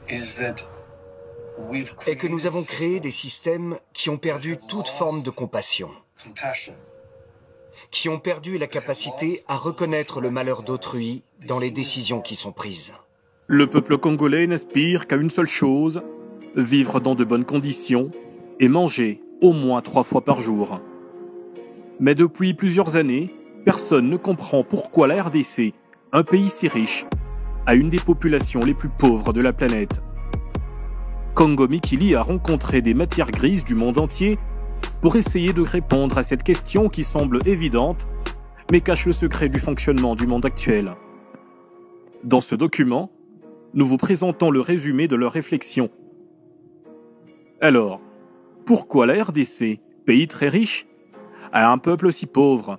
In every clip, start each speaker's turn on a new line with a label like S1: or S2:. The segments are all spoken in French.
S1: est que nous avons créé des systèmes qui ont perdu toute forme de compassion, qui ont perdu la capacité à reconnaître le malheur d'autrui dans les décisions qui sont prises.
S2: Le peuple congolais n'aspire qu'à une seule chose, vivre dans de bonnes conditions et manger au moins 3 fois par jour. Mais depuis plusieurs années, personne ne comprend pourquoi la RDC, un pays si riche, a une des populations les plus pauvres de la planète. Congo Mikili a rencontré des matières grises du monde entier pour essayer de répondre à cette question qui semble évidente, mais cache le secret du fonctionnement du monde actuel. Dans ce document, nous vous présentons le résumé de leurs réflexions. Alors, pourquoi la RDC, pays très riche, a un peuple si pauvre?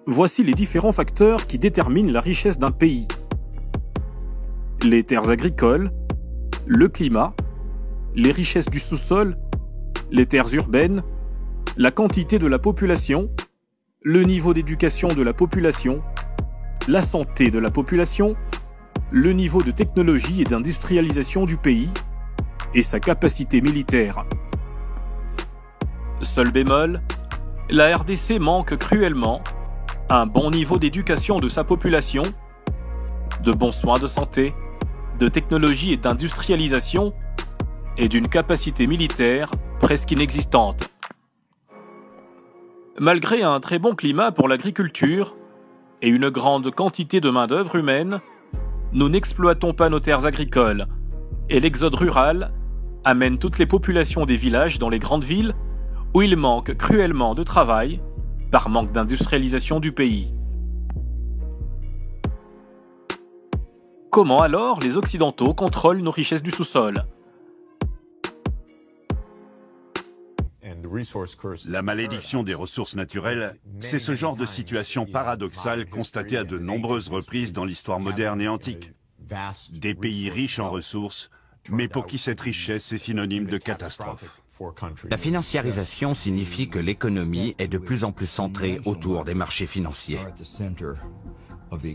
S2: Voici les différents facteurs qui déterminent la richesse d'un pays. Les terres agricoles, le climat, les richesses du sous-sol, les terres urbaines, la quantité de la population, le niveau d'éducation de la population, la santé de la population, le niveau de technologie et d'industrialisation du pays et sa capacité militaire. Seul bémol, la RDC manque cruellement un bon niveau d'éducation de sa population, de bons soins de santé, de technologie et d'industrialisation et d'une capacité militaire presque inexistante. Malgré un très bon climat pour l'agriculture et une grande quantité de main-d'œuvre humaine, nous n'exploitons pas nos terres agricoles et l'exode rural amène toutes les populations des villages dans les grandes villes où il manque cruellement de travail par manque d'industrialisation du pays. Comment alors les Occidentaux contrôlent nos richesses du sous-sol?
S3: La malédiction des ressources naturelles, c'est ce genre de situation paradoxale constatée à de nombreuses reprises dans l'histoire moderne et antique. Des pays riches en ressources, mais pour qui cette richesse est synonyme de catastrophe.
S4: La financiarisation signifie que l'économie est de plus en plus centrée autour des marchés financiers.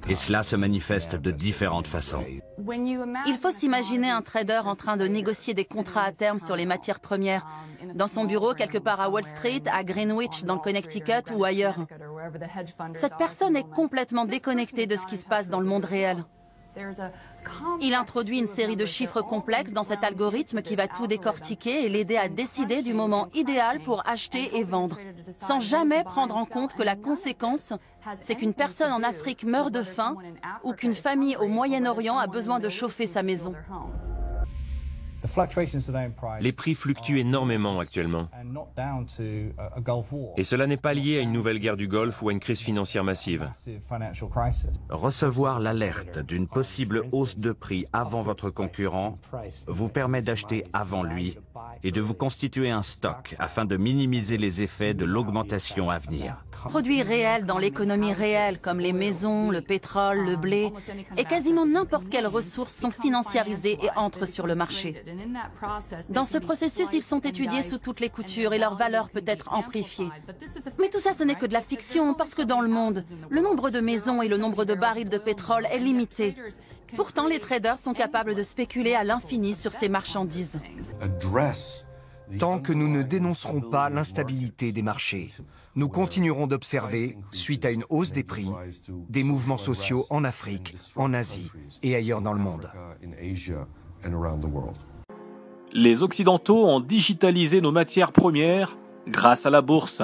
S4: Et cela se manifeste de différentes façons.
S5: Il faut s'imaginer un trader en train de négocier des contrats à terme sur les matières premières, dans son bureau quelque part à Wall Street, à Greenwich, dans le Connecticut ou ailleurs. Cette personne est complètement déconnectée de ce qui se passe dans le monde réel. Il introduit une série de chiffres complexes dans cet algorithme qui va tout décortiquer et l'aider à décider du moment idéal pour acheter et vendre, sans jamais prendre en compte que la conséquence, c'est qu'une personne en Afrique meurt de faim ou qu'une famille au Moyen-Orient a besoin de chauffer sa maison.
S6: Les prix fluctuent énormément actuellement. Et cela n'est pas lié à une nouvelle guerre du Golfe ou à une crise financière massive.
S4: Recevoir l'alerte d'une possible hausse de prix avant votre concurrent vous permet d'acheter avant lui et de vous constituer un stock afin de minimiser les effets de l'augmentation à venir.
S5: Produits réels dans l'économie réelle, comme les maisons, le pétrole, le blé, et quasiment n'importe quelles ressources sont financiarisées et entrent sur le marché. Dans ce processus, ils sont étudiés sous toutes les coutures et leur valeur peut être amplifiée. Mais tout ça, ce n'est que de la fiction, parce que dans le monde, le nombre de maisons et le nombre de barils de pétrole est limité. Pourtant, les traders sont capables de spéculer à l'infini sur ces marchandises.
S1: Tant que nous ne dénoncerons pas l'instabilité des marchés, nous continuerons d'observer, suite à une hausse des prix, des mouvements sociaux en Afrique, en Asie et ailleurs dans le monde.
S2: Les Occidentaux ont digitalisé nos matières premières grâce à la bourse.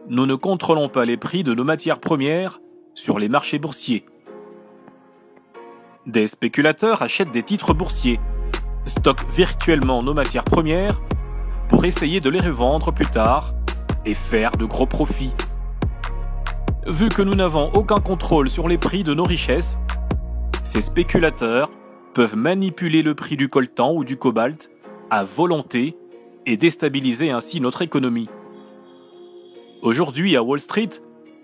S2: Nous ne contrôlons pas les prix de nos matières premières sur les marchés boursiers. Des spéculateurs achètent des titres boursiers, stockent virtuellement nos matières premières pour essayer de les revendre plus tard et faire de gros profits. Vu que nous n'avons aucun contrôle sur les prix de nos richesses, ces spéculateurs peuvent manipuler le prix du coltan ou du cobalt à volonté et déstabiliser ainsi notre économie. Aujourd'hui à Wall Street,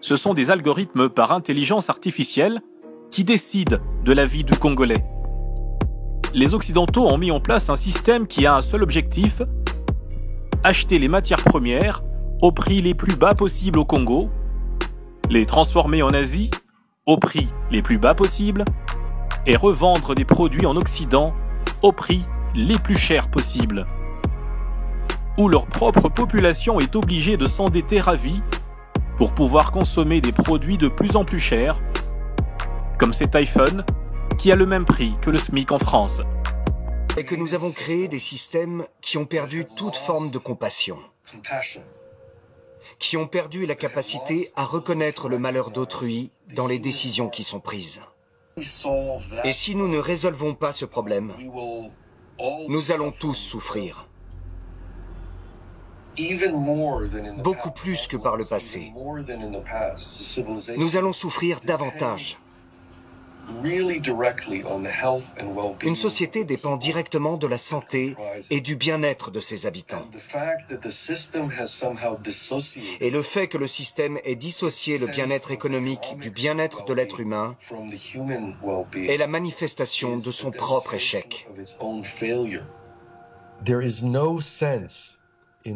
S2: ce sont des algorithmes par intelligence artificielle qui décident de la vie du Congolais. Les Occidentaux ont mis en place un système qui a un seul objectif: acheter les matières premières au prix les plus bas possible au Congo, les transformer en Asie au prix les plus bas possible et revendre des produits en Occident au prix les plus chers possibles, où leur propre population est obligée de s'endetter à vie pour pouvoir consommer des produits de plus en plus chers, comme cet iPhone qui a le même prix que le SMIC en France.
S1: Et que nous avons créé des systèmes qui ont perdu toute forme de compassion, qui ont perdu la capacité à reconnaître le malheur d'autrui dans les décisions qui sont prises. Et si nous ne résolvons pas ce problème, nous allons tous souffrir. Beaucoup plus que par le passé. Nous allons souffrir davantage. Une société dépend directement de la santé et du bien-être de ses habitants. Et le fait que le système ait dissocié le bien-être économique du bien-être de l'être humain est la manifestation de son propre échec.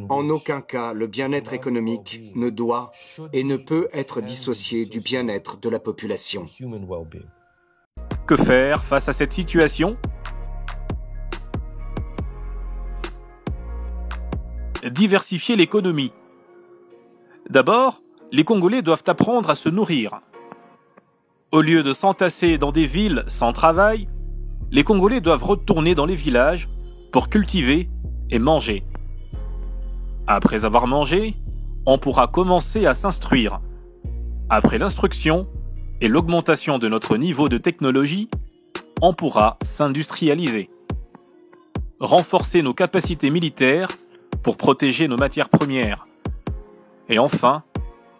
S1: En aucun cas, le bien-être économique ne doit et ne peut être dissocié du bien-être de la population.
S2: Que faire face à cette situation? Diversifier l'économie. D'abord, les Congolais doivent apprendre à se nourrir. Au lieu de s'entasser dans des villes sans travail, les Congolais doivent retourner dans les villages pour cultiver et manger. Après avoir mangé, on pourra commencer à s'instruire. Après l'instruction et l'augmentation de notre niveau de technologie, on pourra s'industrialiser. Renforcer nos capacités militaires pour protéger nos matières premières. Et enfin,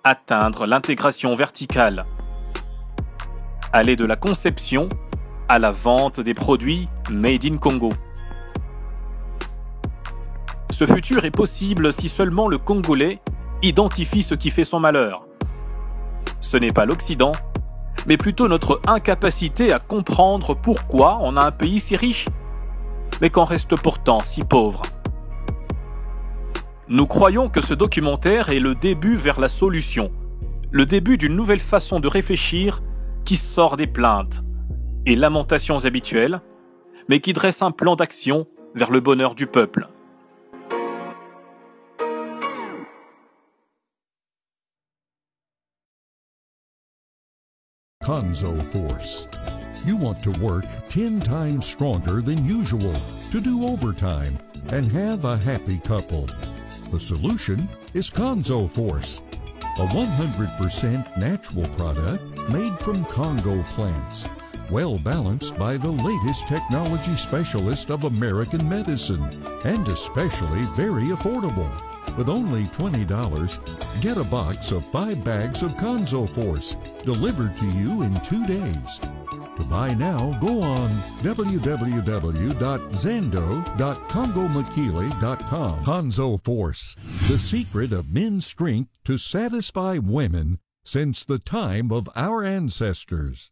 S2: atteindre l'intégration verticale. Aller de la conception à la vente des produits Made in Congo. Ce futur est possible si seulement le Congolais identifie ce qui fait son malheur. Ce n'est pas l'Occident, mais plutôt notre incapacité à comprendre pourquoi on a un pays si riche, mais qu'on reste pourtant si pauvre. Nous croyons que ce documentaire est le début vers la solution, le début d'une nouvelle façon de réfléchir qui sort des plaintes et lamentations habituelles, mais qui dresse un plan d'action vers le bonheur du peuple.
S7: Konzo Force. You want to work 10 times stronger than usual, to do overtime, and have a happy couple. The solution is Konzo Force, a 100% natural product made from Congo plants, well balanced by the latest technology specialist of American medicine, and especially very affordable. With only $20, get a box of 5 bags of Konzo Force delivered to you in 2 days. To buy now, go on www.zendo.congomakili.com. Konzo Force, the secret of men's strength to satisfy women since the time of our ancestors.